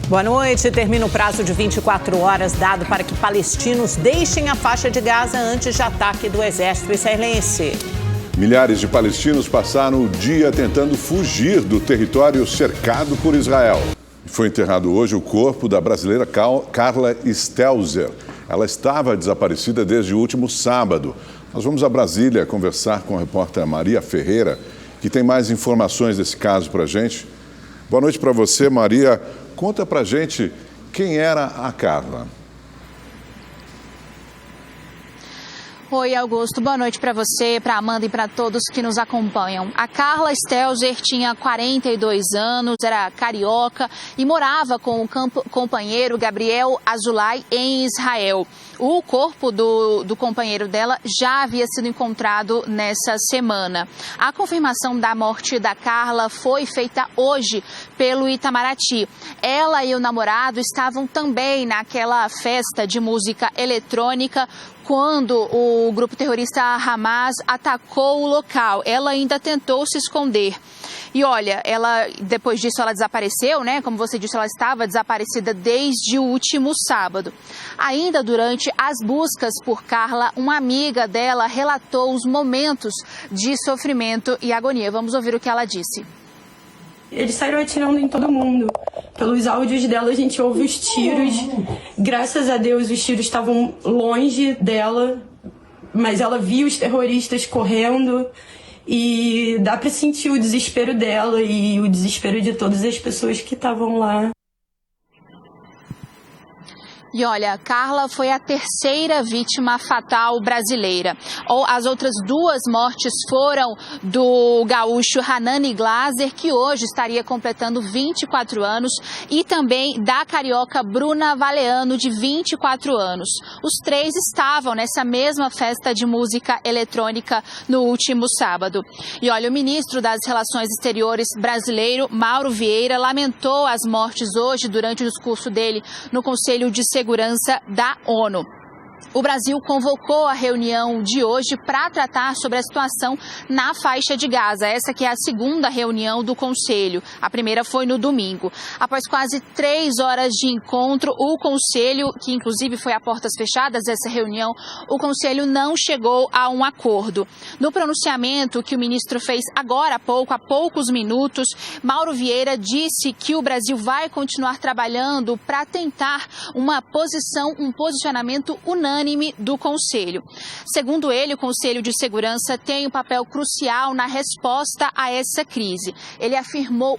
Boa noite. Termina o prazo de 24 horas dado para que palestinos deixem a faixa de Gaza antes de ataque do exército israelense. Milhares de palestinos passaram o dia tentando fugir do território cercado por Israel. Foi enterrado hoje o corpo da brasileira Carla Stelzer. Ela estava desaparecida desde o último sábado. Nós vamos a Brasília conversar com a repórter Maria Ferreira, que tem mais informações desse caso para a gente. Boa noite para você, Maria. Conta para a gente quem era a Carla. Oi, Augusto. Boa noite para você, para Amanda e para todos que nos acompanham. A Carla Stelzer tinha 42 anos, era carioca e morava com o companheiro Gabriel Azulay em Israel. O corpo do companheiro dela já havia sido encontrado nessa semana. A confirmação da morte da Carla foi feita hoje pelo Itamaraty. Ela e o namorado estavam também naquela festa de música eletrônica quando o grupo terrorista Hamas atacou o local. Ela ainda tentou se esconder. E olha, depois disso ela desapareceu, né? Como você disse, ela estava desaparecida desde o último sábado. Ainda durante as buscas por Carla, uma amiga dela relatou os momentos de sofrimento e agonia. Vamos ouvir o que ela disse. Eles saíram atirando em todo mundo. Pelos áudios dela, a gente ouve os tiros. Graças a Deus, os tiros estavam longe dela, mas ela viu os terroristas correndo e dá para sentir o desespero dela e o desespero de todas as pessoas que estavam lá. E olha, Carla foi a terceira vítima fatal brasileira. As outras duas mortes foram do gaúcho Hanani Glaser, que hoje estaria completando 24 anos, e também da carioca Bruna Valeano, de 24 anos. Os três estavam nessa mesma festa de música eletrônica no último sábado. E olha, o ministro das Relações Exteriores brasileiro, Mauro Vieira, lamentou as mortes hoje durante o discurso dele no Conselho de Segurança da ONU. O Brasil convocou a reunião de hoje para tratar sobre a situação na faixa de Gaza. Essa que é a segunda reunião do Conselho. A primeira foi no domingo. Após quase 3 horas de encontro, o Conselho, que inclusive foi a portas fechadas essa reunião, o Conselho não chegou a um acordo. No pronunciamento que o ministro fez agora há poucos minutos, Mauro Vieira disse que o Brasil vai continuar trabalhando para tentar um posicionamento unânime do Conselho. Segundo ele, o Conselho de Segurança tem um papel crucial na resposta a essa crise. Ele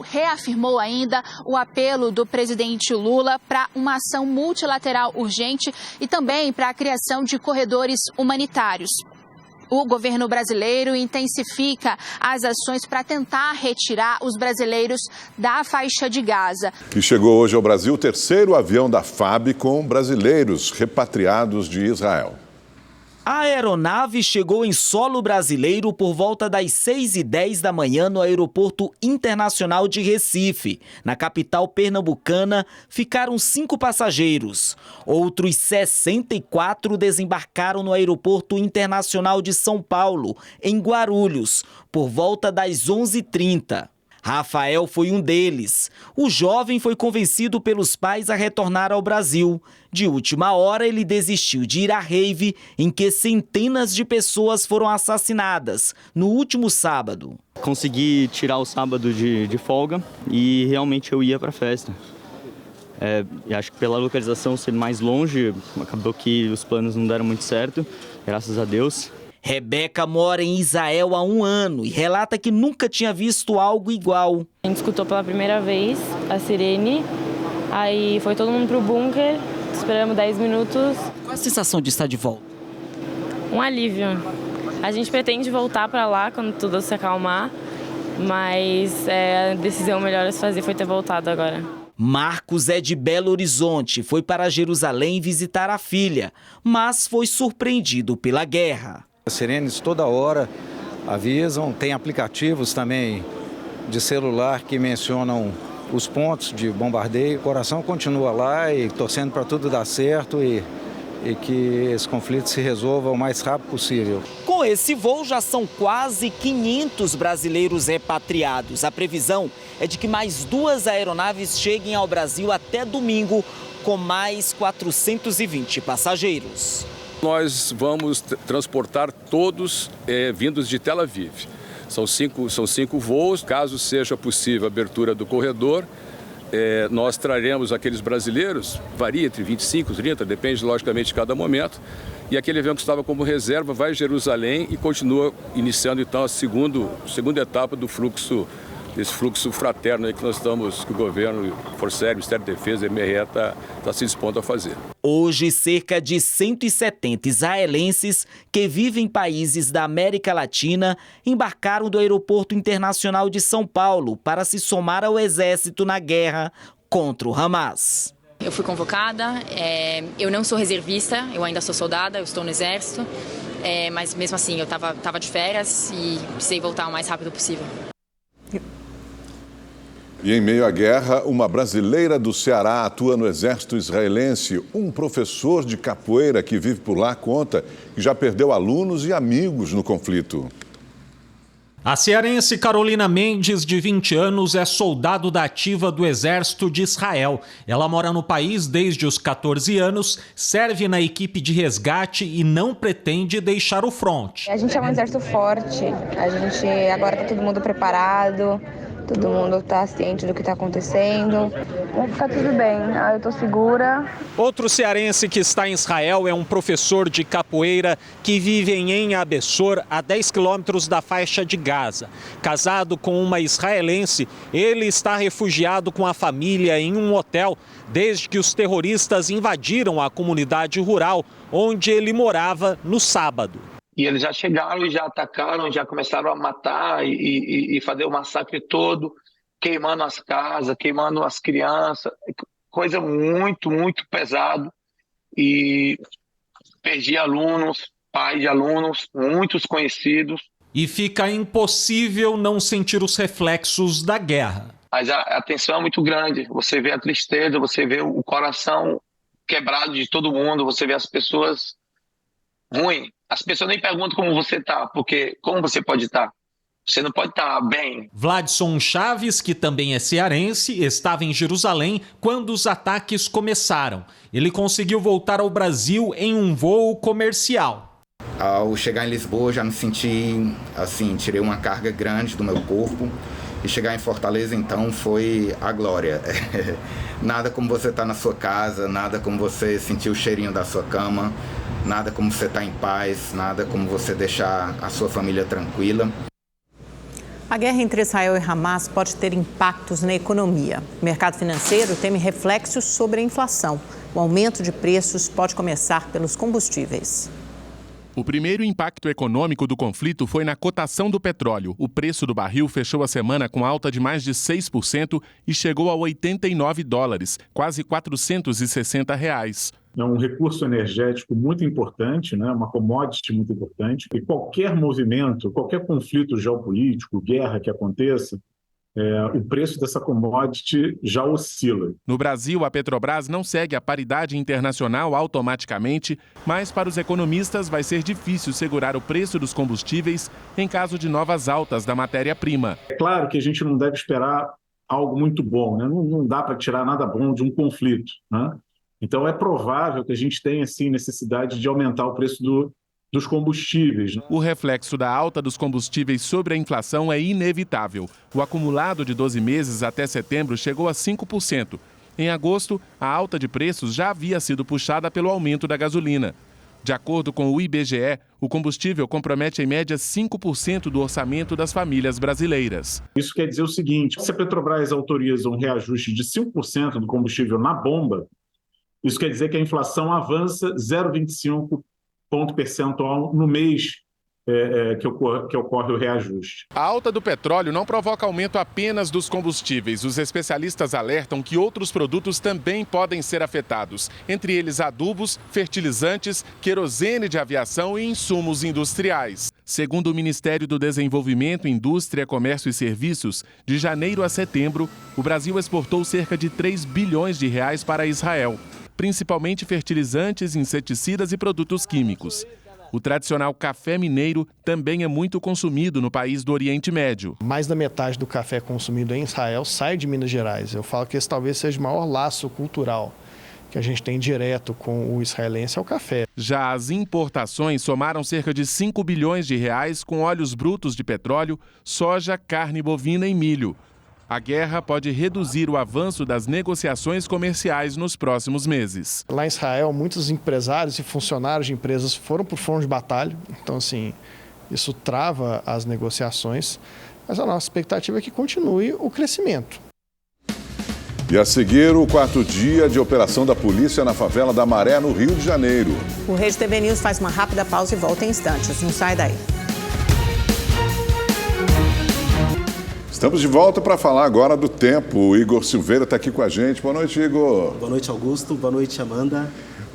reafirmou ainda o apelo do presidente Lula para uma ação multilateral urgente e também para a criação de corredores humanitários. O governo brasileiro intensifica as ações para tentar retirar os brasileiros da faixa de Gaza. E chegou hoje ao Brasil o terceiro avião da FAB com brasileiros repatriados de Israel. A aeronave chegou em solo brasileiro por volta das 6h10 da manhã no Aeroporto Internacional de Recife. Na capital pernambucana, ficaram 5 passageiros. Outros 64 desembarcaram no Aeroporto Internacional de São Paulo, em Guarulhos, por volta das 11h30. Rafael foi um deles. O jovem foi convencido pelos pais a retornar ao Brasil. De última hora, ele desistiu de ir à rave em que centenas de pessoas foram assassinadas no último sábado. Consegui tirar o sábado de folga e realmente eu ia para a festa. Acho que pela localização ser mais longe, acabou que os planos não deram muito certo, graças a Deus. Rebeca mora em Israel há 1 ano e relata que nunca tinha visto algo igual. A gente escutou pela primeira vez a sirene, aí foi todo mundo pro bunker, esperamos 10 minutos. Qual a sensação de estar de volta? Um alívio. A gente pretende voltar para lá quando tudo se acalmar, mas a decisão melhor a se fazer foi ter voltado agora. Marcos é de Belo Horizonte, foi para Jerusalém visitar a filha, mas foi surpreendido pela guerra. As sirenes toda hora avisam, tem aplicativos também de celular que mencionam os pontos de bombardeio. O coração continua lá e torcendo para tudo dar certo e e que esse conflito se resolva o mais rápido possível. Com esse voo, já são quase 500 brasileiros repatriados. A previsão é de que mais 2 aeronaves cheguem ao Brasil até domingo, com mais 420 passageiros. Nós vamos transportar todos vindos de Tel Aviv. São cinco voos. Caso seja possível a abertura do corredor, nós traremos aqueles brasileiros, varia entre 25 e 30, depende logicamente de cada momento, e aquele avião que estava como reserva vai a Jerusalém e continua iniciando então a segunda etapa do fluxo, desse fluxo fraterno aí que nós estamos, que o governo, Força Aérea, Ministério da Defesa, MRE está se dispondo a fazer. Hoje, cerca de 170 israelenses que vivem em países da América Latina embarcaram do Aeroporto Internacional de São Paulo para se somar ao exército na guerra contra o Hamas. Eu fui convocada, eu não sou reservista, eu ainda sou soldada, eu estou no exército, mas mesmo assim eu estava de férias e precisei voltar o mais rápido possível. E em meio à guerra, uma brasileira do Ceará atua no exército israelense. Um professor de capoeira que vive por lá conta que já perdeu alunos e amigos no conflito. A cearense Carolina Mendes, de 20 anos, é soldado da ativa do Exército de Israel. Ela mora no país desde os 14 anos, serve na equipe de resgate e não pretende deixar o fronte. A gente é um exército forte, agora está todo mundo preparado. Todo mundo está ciente do que está acontecendo. Vai ficar tudo bem, eu estou segura. Outro cearense que está em Israel é um professor de capoeira que vive em Abessor, a 10 quilômetros da faixa de Gaza. Casado com uma israelense, ele está refugiado com a família em um hotel desde que os terroristas invadiram a comunidade rural onde ele morava no sábado. E eles já chegaram e já atacaram, já começaram a matar e fazer o massacre todo, queimando as casas, queimando as crianças, coisa muito, muito pesada. E perdi alunos, pais de alunos, muitos conhecidos. E fica impossível não sentir os reflexos da guerra. Mas a tensão é muito grande, você vê a tristeza, você vê o coração quebrado de todo mundo, você vê as pessoas ruins. As pessoas nem perguntam como você está, porque como você pode estar? Você não pode estar bem. Vladson Chaves, que também é cearense, estava em Jerusalém quando os ataques começaram. Ele conseguiu voltar ao Brasil em um voo comercial. Ao chegar em Lisboa, já me senti assim, tirei uma carga grande do meu corpo. E chegar em Fortaleza, então, foi a glória. Nada como você estar na sua casa, nada como você sentir o cheirinho da sua cama. Nada como você estar em paz, nada como você deixar a sua família tranquila. A guerra entre Israel e Hamas pode ter impactos na economia. O mercado financeiro teme reflexos sobre a inflação. O aumento de preços pode começar pelos combustíveis. O primeiro impacto econômico do conflito foi na cotação do petróleo. O preço do barril fechou a semana com alta de mais de 6% e chegou a $89, quase R$460. É um recurso energético muito importante, né? Uma commodity muito importante. E qualquer movimento, qualquer conflito geopolítico, guerra que aconteça, o preço dessa commodity já oscila. No Brasil, a Petrobras não segue a paridade internacional automaticamente, mas para os economistas vai ser difícil segurar o preço dos combustíveis em caso de novas altas da matéria-prima. É claro que a gente não deve esperar algo muito bom, né? Não dá para tirar nada bom de um conflito, né? Então é provável que a gente tenha sim necessidade de aumentar o preço dos combustíveis. O reflexo da alta dos combustíveis sobre a inflação é inevitável. O acumulado de 12 meses até setembro chegou a 5%. Em agosto, a alta de preços já havia sido puxada pelo aumento da gasolina. De acordo com o IBGE, o combustível compromete em média 5% do orçamento das famílias brasileiras. Isso quer dizer o seguinte: se a Petrobras autoriza um reajuste de 5% do combustível na bomba, isso quer dizer que a inflação avança 0,25 ponto percentual no mês que ocorre o reajuste. A alta do petróleo não provoca aumento apenas dos combustíveis. Os especialistas alertam que outros produtos também podem ser afetados, entre eles adubos, fertilizantes, querosene de aviação e insumos industriais. Segundo o Ministério do Desenvolvimento, Indústria, Comércio e Serviços, de janeiro a setembro, o Brasil exportou cerca de 3 bilhões de reais para Israel. principalmente fertilizantes, inseticidas e produtos químicos. O tradicional café mineiro também é muito consumido no país do Oriente Médio. Mais da metade do café consumido em Israel sai de Minas Gerais. Eu falo que esse talvez seja o maior laço cultural que a gente tem direto com o israelense, é o café. Já as importações somaram cerca de 5 bilhões de reais com óleos brutos de petróleo, soja, carne bovina e milho. A guerra pode reduzir o avanço das negociações comerciais nos próximos meses. Lá em Israel, muitos empresários e funcionários de empresas foram para o front de batalha. Então, assim, isso trava as negociações. Mas a nossa expectativa é que continue o crescimento. E a seguir, o 4º dia de operação da polícia na favela da Maré, no Rio de Janeiro. O Rede TV News faz uma rápida pausa e volta em instantes. Não sai daí. Estamos de volta para falar agora do tempo. O Igor Silveira está aqui com a gente. Boa noite, Igor. Boa noite, Augusto. Boa noite, Amanda.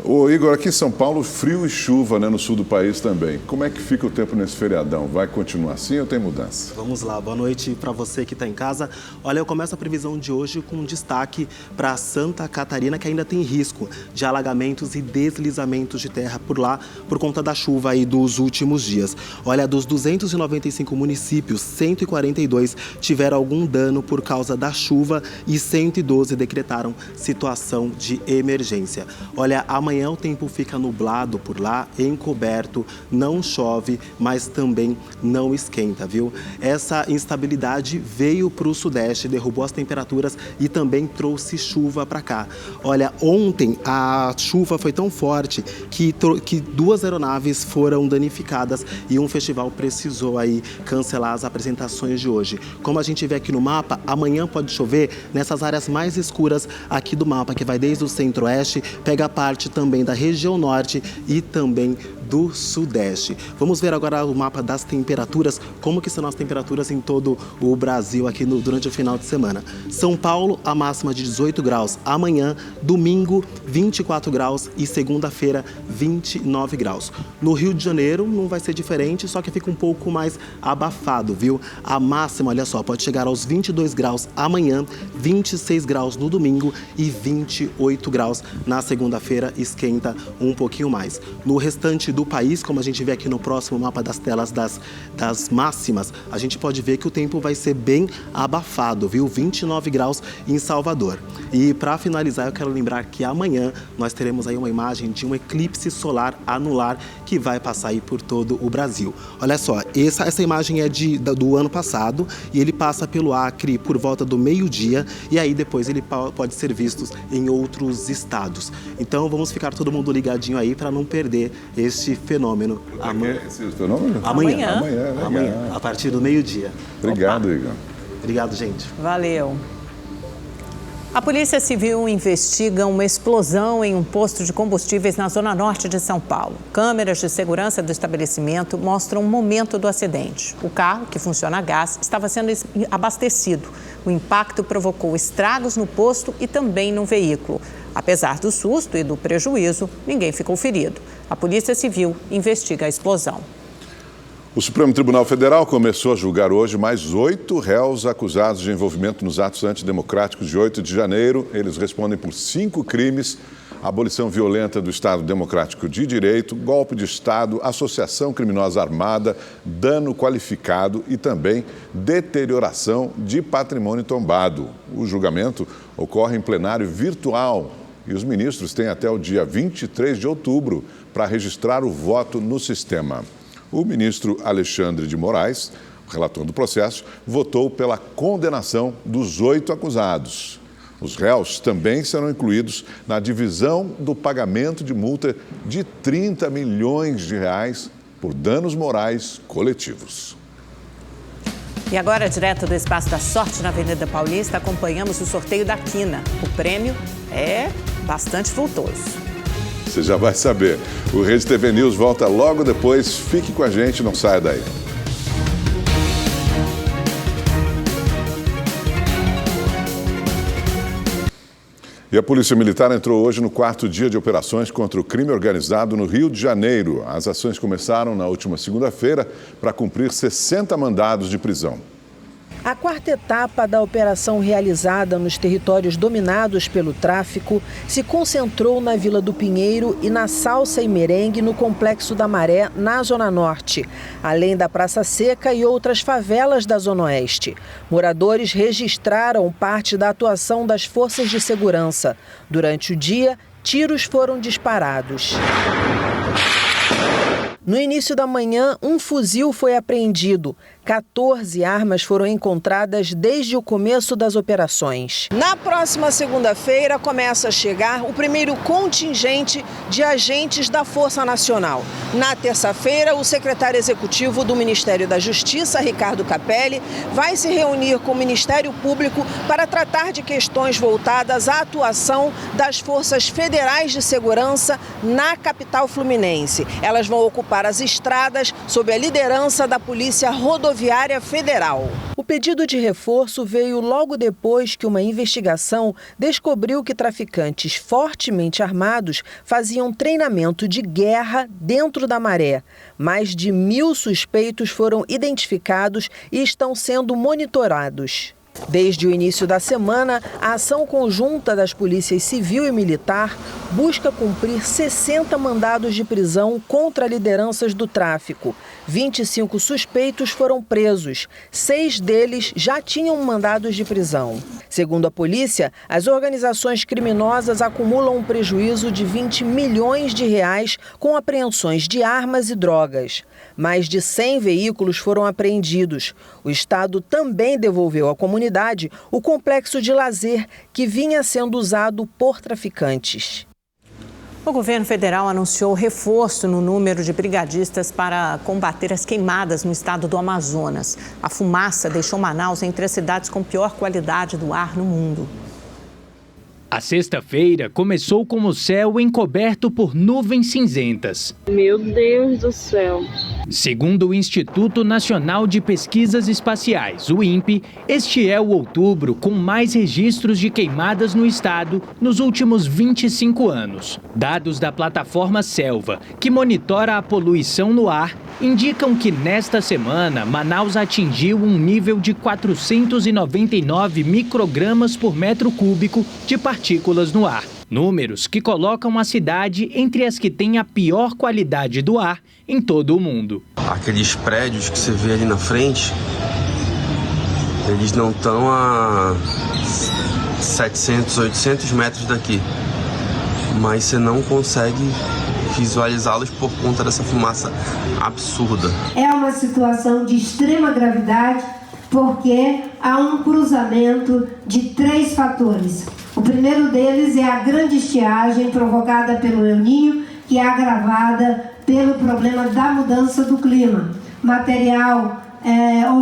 Ô, Igor, aqui em São Paulo, frio e chuva, né, no sul do país também. Como é que fica o tempo nesse feriadão? Vai continuar assim ou tem mudança? Vamos lá, boa noite para você que está em casa. Olha, eu começo a previsão de hoje com um destaque para Santa Catarina, que ainda tem risco de alagamentos e deslizamentos de terra por lá, por conta da chuva aí dos últimos dias. Olha, dos 295 municípios, 142 tiveram algum dano por causa da chuva e 112 decretaram situação de emergência. Olha, amanhã o tempo fica nublado por lá, encoberto, não chove, mas também não esquenta, viu? Essa instabilidade veio para o sudeste, derrubou as temperaturas e também trouxe chuva para cá. Olha, ontem a chuva foi tão forte que 2 aeronaves foram danificadas e um festival precisou aí cancelar as apresentações de hoje. Como a gente vê aqui no mapa, amanhã pode chover nessas áreas mais escuras aqui do mapa, que vai desde o centro-oeste, pega a parte também da região norte e também do sudeste. Vamos ver agora o mapa das temperaturas, como que são as temperaturas em todo o Brasil aqui durante o final de semana. São Paulo, a máxima de 18 graus. Amanhã, domingo, 24 graus e segunda-feira, 29 graus. No Rio de Janeiro não vai ser diferente, só que fica um pouco mais abafado, viu? A máxima, olha só, pode chegar aos 22 graus amanhã, 26 graus no domingo e 28 graus na segunda-feira, esquenta um pouquinho mais. No restante do país, como a gente vê aqui no próximo mapa das telas das máximas, a gente pode ver que o tempo vai ser bem abafado, viu? 29 graus em Salvador. E para finalizar, eu quero lembrar que amanhã nós teremos aí uma imagem de um eclipse solar anular que vai passar aí por todo o Brasil. Olha só, essa imagem é do ano passado e ele passa pelo Acre por volta do meio-dia e aí depois ele pode ser visto em outros estados. Então vamos ficar todo mundo ligadinho aí para não perder este fenômeno. Esse fenômeno? Amanhã, Amanhã, a partir do meio-dia. Obrigado, Igor. Obrigado, gente. Valeu. A Polícia Civil investiga uma explosão em um posto de combustíveis na zona norte de São Paulo. Câmeras de segurança do estabelecimento mostram o momento do acidente. O carro, que funciona a gás, estava sendo abastecido. O impacto provocou estragos no posto e também no veículo. Apesar do susto e do prejuízo, ninguém ficou ferido. A Polícia Civil investiga a explosão. O Supremo Tribunal Federal começou a julgar hoje mais 8 réus acusados de envolvimento nos atos antidemocráticos de 8 de janeiro. Eles respondem por 5 crimes: abolição violenta do Estado Democrático de Direito, golpe de Estado, associação criminosa armada, dano qualificado e também deterioração de patrimônio tombado. O julgamento ocorre em plenário virtual e os ministros têm até o dia 23 de outubro para registrar o voto no sistema. O ministro Alexandre de Moraes, relator do processo, votou pela condenação dos 8 acusados. Os réus também serão incluídos na divisão do pagamento de multa de 30 milhões de reais por danos morais coletivos. E agora, direto do Espaço da Sorte na Avenida Paulista, acompanhamos o sorteio da quina. O prêmio é bastante vultoso. Você já vai saber. O Rede TV News volta logo depois. Fique com a gente, não saia daí. E a Polícia Militar entrou hoje no 4º dia de operações contra o crime organizado no Rio de Janeiro. As ações começaram na última segunda-feira para cumprir 60 mandados de prisão. A quarta etapa da operação realizada nos territórios dominados pelo tráfico se concentrou na Vila do Pinheiro e na Salsa e Merengue, no Complexo da Maré, na Zona Norte, além da Praça Seca e outras favelas da Zona Oeste. Moradores registraram parte da atuação das forças de segurança. Durante o dia, tiros foram disparados. No início da manhã, um fuzil foi apreendido. 14 armas foram encontradas desde o começo das operações. Na próxima segunda-feira, começa a chegar o primeiro contingente de agentes da Força Nacional. Na terça-feira, o secretário executivo do Ministério da Justiça, Ricardo Capelli, vai se reunir com o Ministério Público para tratar de questões voltadas à atuação das forças federais de segurança na capital fluminense. Elas vão ocupar as estradas sob a liderança da Polícia Rodoviária Federal. O pedido de reforço veio logo depois que uma investigação descobriu que traficantes fortemente armados faziam treinamento de guerra dentro da Maré. Mais de 1.000 suspeitos foram identificados e estão sendo monitorados. Desde o início da semana, a ação conjunta das polícias civil e militar busca cumprir 60 mandados de prisão contra lideranças do tráfico. 25 suspeitos foram presos, 6 deles já tinham mandados de prisão. Segundo a polícia, as organizações criminosas acumulam um prejuízo de 20 milhões de reais com apreensões de armas e drogas. Mais de 100 veículos foram apreendidos. O Estado também devolveu à comunidade o complexo de lazer que vinha sendo usado por traficantes. O governo federal anunciou reforço no número de brigadistas para combater as queimadas no estado do Amazonas. A fumaça deixou Manaus entre as cidades com pior qualidade do ar no mundo. A sexta-feira começou com o céu encoberto por nuvens cinzentas. Meu Deus do céu! Segundo o Instituto Nacional de Pesquisas Espaciais, o INPE, este é o outubro com mais registros de queimadas no estado nos últimos 25 anos. Dados da plataforma Selva, que monitora a poluição no ar, indicam que nesta semana Manaus atingiu um nível de 499 microgramas por metro cúbico de partículas no ar. Números que colocam a cidade entre as que têm a pior qualidade do ar em todo o mundo. Aqueles prédios que você vê ali na frente, eles não estão a 700, 800 metros daqui, mas você não consegue visualizá-los por conta dessa fumaça absurda. É uma situação de extrema gravidade porque há um cruzamento de 3 fatores. O primeiro deles é a grande estiagem provocada pelo El Niño, que é agravada pelo problema da mudança do clima. Material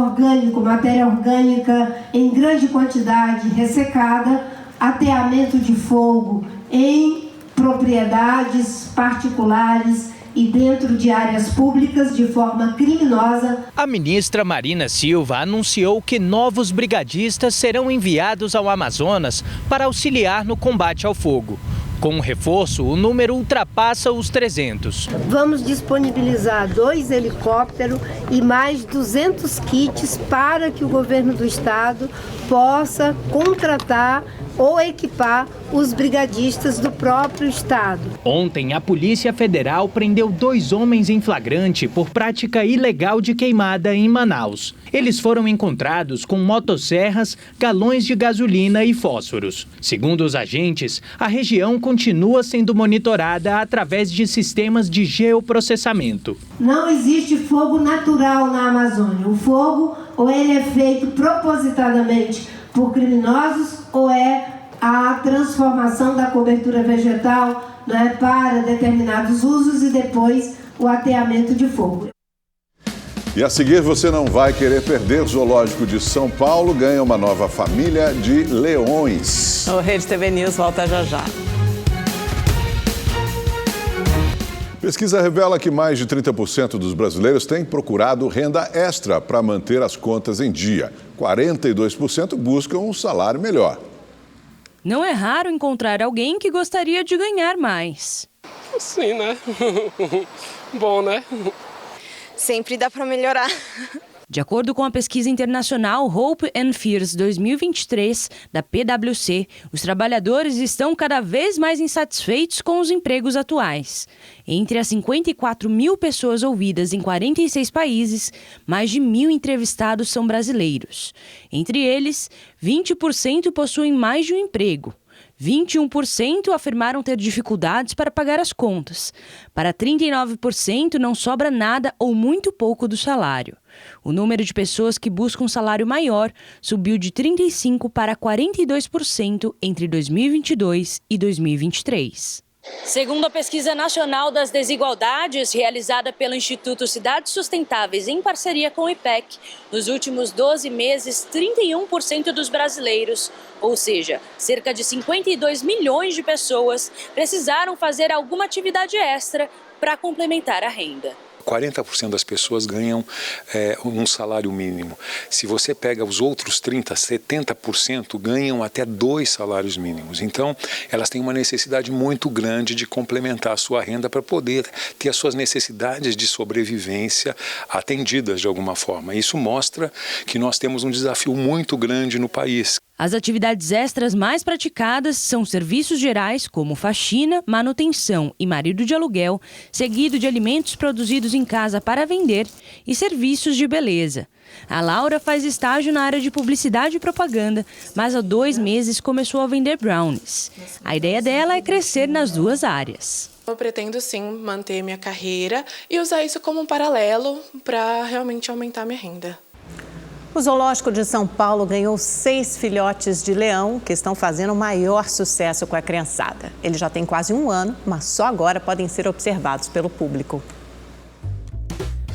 orgânico, matéria orgânica em grande quantidade ressecada, ateamento de fogo em propriedades particulares e dentro de áreas públicas de forma criminosa. A ministra Marina Silva anunciou que novos brigadistas serão enviados ao Amazonas para auxiliar no combate ao fogo. Com o reforço, o número ultrapassa os 300. Vamos disponibilizar 2 helicópteros e mais 200 kits para que o governo do estado possa contratar ou equipar os brigadistas do próprio estado. Ontem, a Polícia Federal prendeu 2 homens em flagrante por prática ilegal de queimada em Manaus. Eles foram encontrados com motosserras, galões de gasolina e fósforos. Segundo os agentes, a região continua sendo monitorada através de sistemas de geoprocessamento. Não existe fogo natural na Amazônia. O fogo, ou ele é feito propositadamente por criminosos, ou é a transformação da cobertura vegetal, né, para determinados usos e depois o ateamento de fogo. E a seguir você não vai querer perder. Zoológico de São Paulo ganha uma nova família de leões. O Rede TV News volta já já. Pesquisa revela que mais de 30% dos brasileiros têm procurado renda extra para manter as contas em dia. 42% buscam um salário melhor. Não é raro encontrar alguém que gostaria de ganhar mais. Sim, né? Bom, né? Sempre dá para melhorar. De acordo com a pesquisa internacional Hope and Fears 2023, da PwC, os trabalhadores estão cada vez mais insatisfeitos com os empregos atuais. Entre as 54 mil pessoas ouvidas em 46 países, mais de 1.000 entrevistados são brasileiros. Entre eles, 20% possuem mais de um emprego. 21% afirmaram ter dificuldades para pagar as contas. Para 39% não sobra nada ou muito pouco do salário. O número de pessoas que buscam um salário maior subiu de 35% para 42% entre 2022 e 2023. Segundo a Pesquisa Nacional das Desigualdades, realizada pelo Instituto Cidades Sustentáveis em parceria com o IPEC, nos últimos 12 meses, 31% dos brasileiros, ou seja, cerca de 52 milhões de pessoas, precisaram fazer alguma atividade extra para complementar a renda. 40% das pessoas ganham um salário mínimo. Se você pega os outros 70% ganham até 2 salários mínimos. Então, elas têm uma necessidade muito grande de complementar a sua renda para poder ter as suas necessidades de sobrevivência atendidas de alguma forma. Isso mostra que nós temos um desafio muito grande no país. As atividades extras mais praticadas são serviços gerais como faxina, manutenção e marido de aluguel, seguido de alimentos produzidos em casa para vender e serviços de beleza. A Laura faz estágio na área de publicidade e propaganda, mas há 2 meses começou a vender brownies. A ideia dela é crescer nas 2 áreas. Eu pretendo sim manter minha carreira e usar isso como um paralelo para realmente aumentar minha renda. O Zoológico de São Paulo ganhou 6 filhotes de leão que estão fazendo o maior sucesso com a criançada. Eles já têm quase 1 ano, mas só agora podem ser observados pelo público.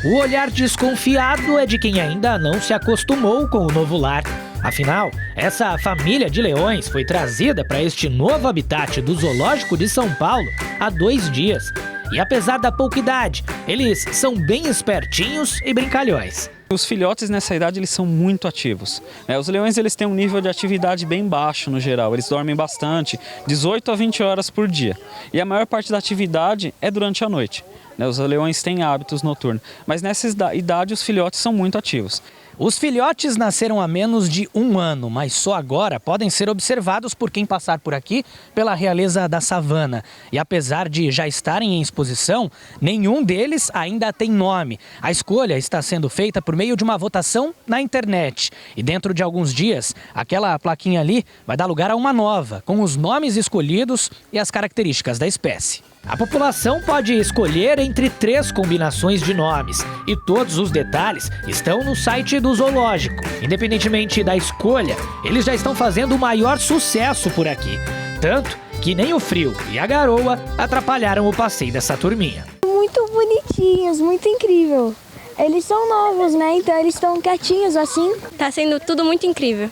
O olhar desconfiado é de quem ainda não se acostumou com o novo lar. Afinal, essa família de leões foi trazida para este novo habitat do Zoológico de São Paulo há 2 dias. E apesar da pouca idade, eles são bem espertinhos e brincalhões. Os filhotes nessa idade eles são muito ativos. Os leões eles têm um nível de atividade bem baixo no geral, eles dormem bastante, 18 a 20 horas por dia. E a maior parte da atividade é durante a noite. Os leões têm hábitos noturnos, mas nessa idade os filhotes são muito ativos. Os filhotes nasceram há menos de 1 ano, mas só agora podem ser observados por quem passar por aqui pela realeza da savana. E apesar de já estarem em exposição, nenhum deles ainda tem nome. A escolha está sendo feita por meio de uma votação na internet. E dentro de alguns dias, aquela plaquinha ali vai dar lugar a uma nova, com os nomes escolhidos e as características da espécie. A população pode escolher entre 3 combinações de nomes e todos os detalhes estão no site do zoológico. Independentemente da escolha, eles já estão fazendo o maior sucesso por aqui. Tanto que nem o frio e a garoa atrapalharam o passeio dessa turminha. Muito bonitinhos, muito incrível. Eles são novos, né? Então eles estão quietinhos assim. Tá sendo tudo muito incrível.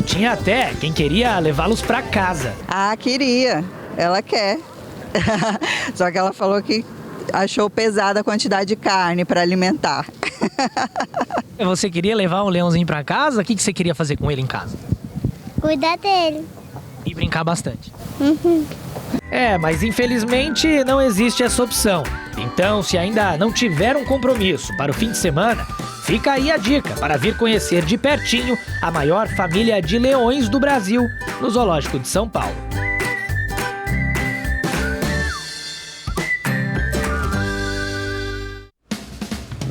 Tinha até quem queria levá-los para casa. Ah, queria. Ela quer. Só que ela falou que achou pesada a quantidade de carne para alimentar. Você queria levar um leãozinho para casa? O que você queria fazer com ele em casa? Cuidar dele. E brincar bastante. Uhum. Mas infelizmente não existe essa opção. Então, se ainda não tiver um compromisso para o fim de semana, fica aí a dica para vir conhecer de pertinho a maior família de leões do Brasil no Zoológico de São Paulo.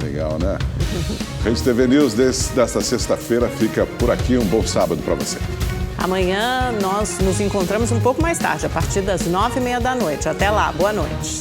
Legal, né? Rede TV News desta sexta-feira fica por aqui. Um bom sábado para você. Amanhã nós nos encontramos um pouco mais tarde, a partir das 9h30 da noite. Até lá, boa noite.